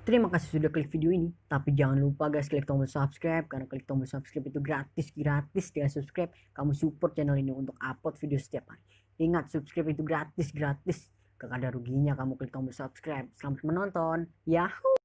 Terima kasih sudah klik video ini. Tapi jangan lupa guys, klik tombol subscribe, karena klik tombol subscribe itu gratis dengan subscribe kamu support channel ini untuk upload video setiap hari. Ingat, subscribe itu gratis. Gak ada ruginya kamu klik tombol subscribe. Selamat menonton. Yahoo.